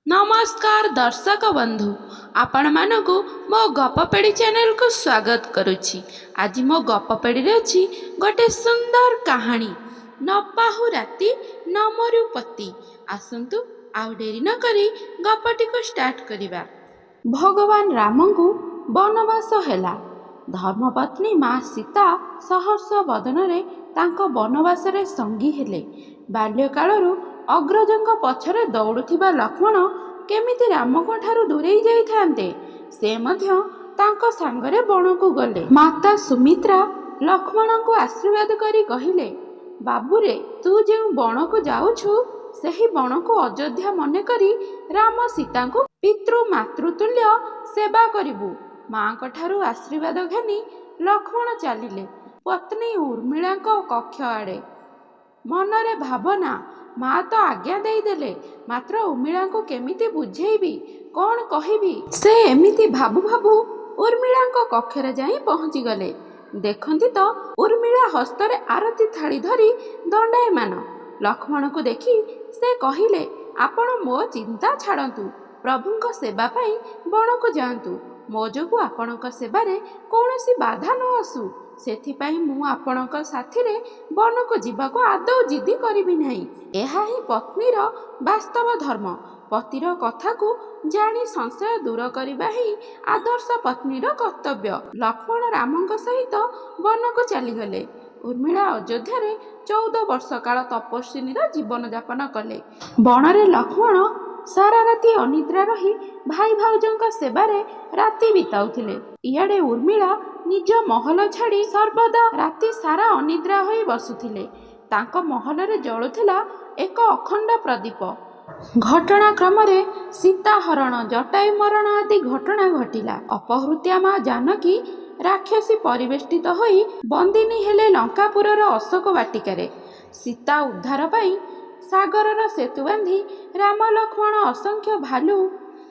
नमस्कार दर्शक बंधु आपण मानकु मो गपपेड़ी चैनल को स्वागत करुछि। आज मो गपपेड़ी रे अछि गोटे सुंदर कहानी नपाहु राति नमरु पति। आसंतु आउ डेरी न करी गपटी को स्टार्ट करिबा। भगवान राम को वनवास हेला। धर्मपत्नी माँ सीता सहर्ष बदन रे तांको वनवास रे संगी हेले। बाल्यकालरू अग्रजंक पछरे दौड़ुथिबा लक्ष्मण केमिति रामको ठारू दूरेई जाइथान्ते। से मध्य तांको सांगरे वणको गले। माता सुमित्रा लक्ष्मण को आशीर्वाद करी कहिले, बाबूरे तू जे वण को जाउछु सेही वण को अयोध्या मन करी राम सीता को पितृ मातृतुल्य सेवा करिबु। माँ ठारू आशीर्वाद घानी लक्ष्मण चलिले पत्नी उर्मिला कक्ष आड़े। मनरे भावना, माँ तो आज्ञा देदेले, मात्र उर्मिला को केमिति बुझेइबी, कौन कहिबी। से एमिति भाबु भाबु उर्मिला कक्षरे जाई पहुँची गले। देखंती तो उर्मिला हस्तरे आरती थाली धरी दंडायमान। लक्ष्मण को देखी से कहिले, आपण मो चिंता छाड़ंतु, प्रभुंक सेवा पाई बण को जांतु। मो जोगु आपणक सेबारे कौनसी बाधा न आसु, सेथिपाई मु आपणक साथिरे वन को जीवाको आदौ जिद्दी करिबि नाही। एहा ही पत्नीर वास्तव धर्म। पतिर कथा को जानी संशय दूर करिबा ही आदर्श पत्नीर कर्तव्य। लक्ष्मण रामंक सहित वन को चलीगले। उर्मिला अयोध्या रे 14 वर्ष काल तपस्विनीर जीवन यापन कले। वनरे लक्ष्मण सारा राति अनिद्रा रही भाई भाउजंक सेबारे राति बिताउथिले। इयाडे उर्मिला निज महल छाड़ी सर्वदा राति सारा अनिद्रा होई बसुथिले। तांको महल रे जळुथिला एक अखंड प्रदीप। घटनाक्रम रे सीता हरण, जटायु मरण आदि घटना घटिला। अपहृत्या माँ जानकी राक्षसी परिवेष्टित होई बंदिनी हेले लंकापुरर अशोक वाटिकारे। सीता उद्धार पाई सागरर सेतु बांधी राम लक्ष्मण असंख्य भालू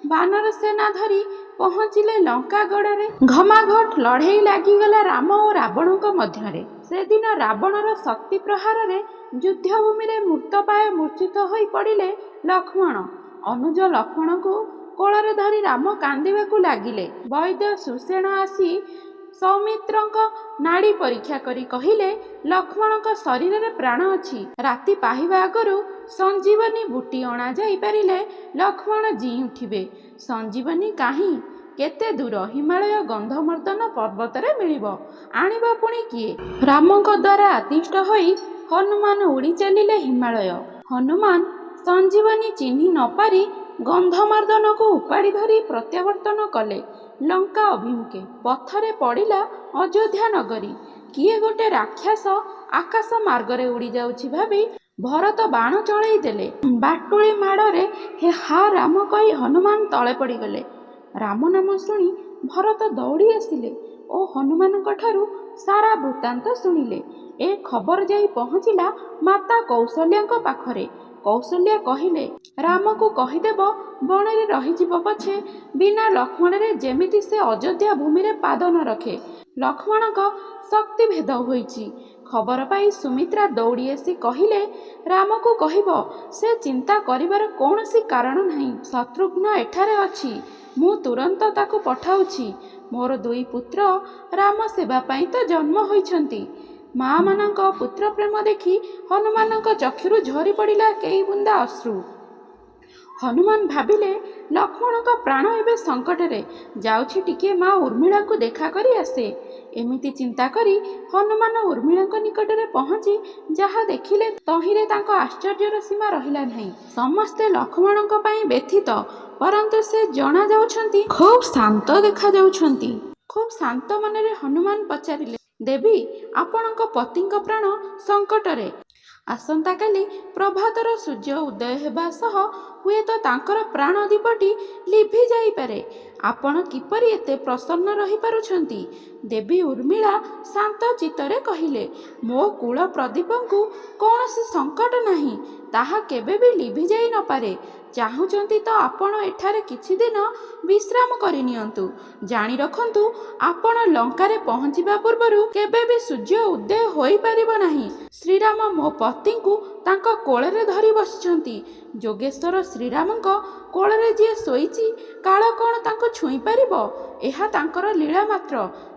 बानर सेना धरी पहुँचिले लंकागढ़। घमाघट लड़ाई लागिगला राम और रावण मध्यरे। से दिन रावणर शक्ति प्रहार रे युद्धभूमि रे मृतपाय मूर्छित होई पड़िले लक्ष्मण। अनुज लक्ष्मण को कोଳରେ धरी राम कांदिबाकू लागिले। वैद्य सुसेन आसी सौमित्रंक नाड़ी परीक्षा करी कहिले, लक्ष्मणक शरीर रे प्राण अछि। राति पाहिबा आगरु संजीवनी बूटी अणा जाई पारिले लक्ष्मण जी उठिबे। संजीवनी काहीं केते दूर हिमालय गंधमर्दन पर्वत रे मिलिबो, आनिबा पुणी किए। रामंक द्वारा आदिष्ट होई हनुमान उड़ी चलिले हिमालय। हनुमान संजीवनी चिन्ही न पारी गंधमर्दन को उपाड़ी धरी प्रत्यावर्तन कले लंका अभिमुखे। पथरे पड़िला अयोध्या नगरी। किए गोटे राक्षस आकाश मार्गरे उड़ी जाउछि भाबी भरत बाण चढ़ाई देले। बाटुली माड़े हे हा राम कही हनुमान तले पड़गले। राम नाम शुणी भरत दौड़ी आसिले ओ हनुमान ठारू सारा वृत्तांत शुणिले। ए खबर जाई पहुँचिला माता कौशल्या पाखरे। कौशल्या कहिले, राम को कहीदेव बण रे रहीजिब पछे बिना लक्ष्मण रे जेमिति से अयोध्या भूमि रे पाद न रखे। लक्ष्मण का शक्ति भेद होईछि। खबर पाई सुमित्रा दौड़ी आसी कहिले, राम को कहिब से चिंता करिबार कौनसी कारण नहीं। शत्रुघ्न एठारे अछि, मु तुरंत ताको पठाउछि। मोर 2 पुत्र राम सेवा पाई तो जन्म होइछंती। माँ मानक पुत्र प्रेम देखी हनुमानक चक्षुरु झरी पड़िला कई बुंदा अश्रु। हनुमान भाबिले लक्ष्मण का प्राण एबे संकट रे, जाउछि टिके माँ उर्मिला को देखा करी आसे। एमिति चिंता करी हनुमान उर्मिला निकट रे पहुँची जहाँ देखिले तहिरे तांको आश्चर्यर सीमा रहिला नहीं। समस्ते लक्ष्मण पई व्यथित, परंतु से जना जाउछंती खूब शांत देखा जाउछंती। खूब शांत मनरे हनुमान पचारिले, देवी आपणक पतिंक प्राण संकट रे। आसंता काली प्रभातर सूर्य उदय हेबा सह हुए तो तांकर प्राण दीपटी लिभि जाई पारे। आपण किपरि एते प्रसन्न रही पारुछंती। ଦେବୀ ଉର୍ମିଳା ଶାନ୍ତ ଚିତ୍ତରେ କହିଲେ, ମୋ କୁଳ ପ୍ରଦୀପଙ୍କୁ କୌଣସି ସଙ୍କଟ ନାହିଁ, ତାହା କେବେ ବି ଲିଭିଯାଇ ନପାରେ। ଚାହୁଁଛନ୍ତି ତ ଆପଣ ଏଠାରେ କିଛି ଦିନ ବିଶ୍ରାମ କରିନିଅନ୍ତୁ। ଜାଣି ରଖନ୍ତୁ, ଆପଣ ଲଙ୍କାରେ ପହଞ୍ଚିବା ପୂର୍ବରୁ କେବେ ବି ସୂର୍ଯ୍ୟ ଉଦୟ ହୋଇପାରିବ ନାହିଁ। ଶ୍ରୀରାମ ମୋ ପତିଙ୍କୁ ତାଙ୍କ କୋଳରେ ଧରି ବସିଛନ୍ତି। ଯୋଗେଶ୍ୱର ଶ୍ରୀରାମଙ୍କ କୋଳରେ ଯିଏ ଶୋଇଛି, କାଳ କ'ଣ ତାଙ୍କୁ ଛୁଇଁପାରିବ? ଏହା ତାଙ୍କର ଲୀଳା ମାତ୍ର।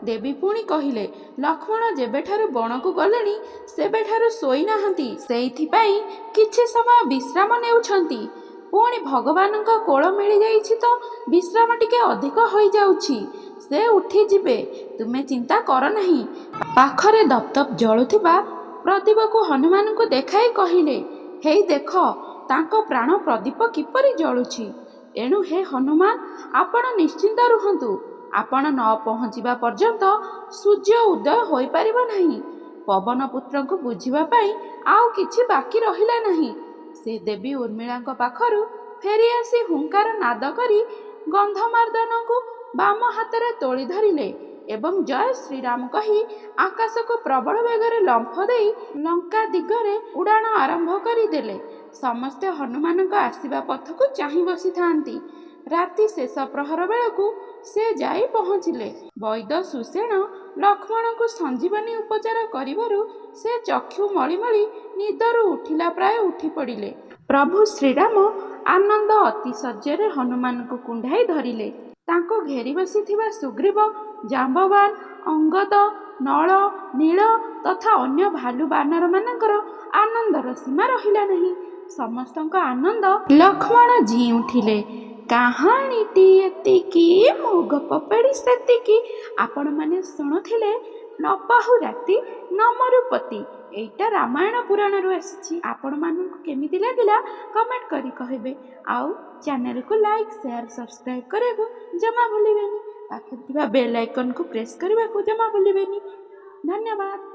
ଦେବୀ ପୁଣି କହିଲେ, ଲକ୍ଷ୍ମଣ ଯେବେଠାରୁ ବଣକୁ ଗଲେଣି ସେବେଠାରୁ ଶୋଇନାହାନ୍ତି। ସେଇଥିପାଇଁ କିଛି ସମୟ ବିଶ୍ରାମ ନେଉଛନ୍ତି। ପୁଣି ଭଗବାନଙ୍କ କୋଳ ମିଳିଯାଇଛି ତ ବିଶ୍ରାମ ଟିକେ ଅଧିକ ହୋଇଯାଉଛି। ସେ ଉଠିଯିବେ, ତୁମେ ଚିନ୍ତା କର ନାହିଁ। ପାଖରେ ଦପ୍ଦପ୍ ଜଳୁଥିବା ପ୍ରଦୀପକୁ ହନୁମାନଙ୍କୁ ଦେଖାଇ କହିଲେ, ହେଇ ଦେଖ, ତାଙ୍କ ପ୍ରାଣ ପ୍ରଦୀପ କିପରି ଜଳୁଛି। ଏଣୁ ହେ ହନୁମାନ, ଆପଣ ନିଶ୍ଚିନ୍ତ ରୁହନ୍ତୁ। ଆପଣ ନ ପହଞ୍ଚିବା ପର୍ଯ୍ୟନ୍ତ ସୂର୍ଯ୍ୟ ଉଦୟ ହୋଇପାରିବ ନାହିଁ। ପବନ ପୁତ୍ରଙ୍କୁ ବୁଝିବା ପାଇଁ ଆଉ କିଛି ବାକି ରହିଲା ନାହିଁ। ସେ ଦେବୀ ଉର୍ମିଳାଙ୍କ ପାଖରୁ ଫେରିଆସି ହୁଙ୍କାର ନାଦ କରି ଗନ୍ଧମାର୍ଦ୍ଦନକୁ ବାମ ହାତରେ ତୋଳି ଧରିଲେ ଏବଂ ଜୟ ଶ୍ରୀରାମ କହି ଆକାଶକୁ ପ୍ରବଳ ବେଗରେ ଲମ୍ଫ ଦେଇ ଲଙ୍କା ଦିଗରେ ଉଡ଼ାଣ ଆରମ୍ଭ କରିଦେଲେ। ସମସ୍ତେ ହନୁମାନଙ୍କ ଆସିବା ପଥକୁ ଚାହିଁ ବସିଥାନ୍ତି। ରାତି ଶେଷ ପ୍ରହର ବେଳକୁ ସେ ଯାଇ ପହଞ୍ଚିଲେ। ବୈଦ ସୁଷେଣ ଲକ୍ଷ୍ମଣଙ୍କୁ ସଞ୍ଜୀବନୀ ଉପଚାର କରିବାରୁ ସେ ଚକ୍ଷୁ ମଳି ମଳି ନିଦରୁ ଉଠିଲା ପ୍ରାୟ ଉଠି ପଡ଼ିଲେ। ପ୍ରଭୁ ଶ୍ରୀରାମ ଆନନ୍ଦ ଅତିଶଯ୍ୟରେ ହନୁମାନଙ୍କୁ କୁଣ୍ଢାଇ ଧରିଲେ। ତାଙ୍କୁ ଘେରି ବସିଥିବା ସୁଗ୍ରୀବ, ଜାମ୍ବବାନ, ଅଙ୍ଗଦ, ନଳ, ନୀଳ ତଥା ଅନ୍ୟ ଭାଲୁ ବାନରମାନଙ୍କର ଆନନ୍ଦର ସୀମା ରହିଲା ନାହିଁ। ସମସ୍ତଙ୍କ ଆନନ୍ଦ ଲକ୍ଷ୍ମଣ ଜୀ ଉଠିଲେ। କାହାଣୀଟି ଏତିକି, ମୋ ଗପ ପେଡ଼ି ସେତିକି। ଆପଣମାନେ ଶୁଣୁଥିଲେ ନପାହୁ ରାତି ନମରୁପତି। ଏଇଟା ରାମାୟଣ ପୁରାଣରୁ ଆସିଛି। ଆପଣମାନଙ୍କୁ କେମିତି ଲାଗିଲା କମେଣ୍ଟ କରି କହିବେ। ଆଉ ଚ୍ୟାନେଲକୁ ଲାଇକ୍, ସେୟାର, ସବସ୍କ୍ରାଇବ୍ କରିବାକୁ ଜମା ଭୁଲିବେନି। ପାଖରେ ଥିବା ବେଲ୍ ଆଇକନ୍କୁ ପ୍ରେସ୍ କରିବାକୁ ଜମା ଭୁଲିବେନି। ଧନ୍ୟବାଦ।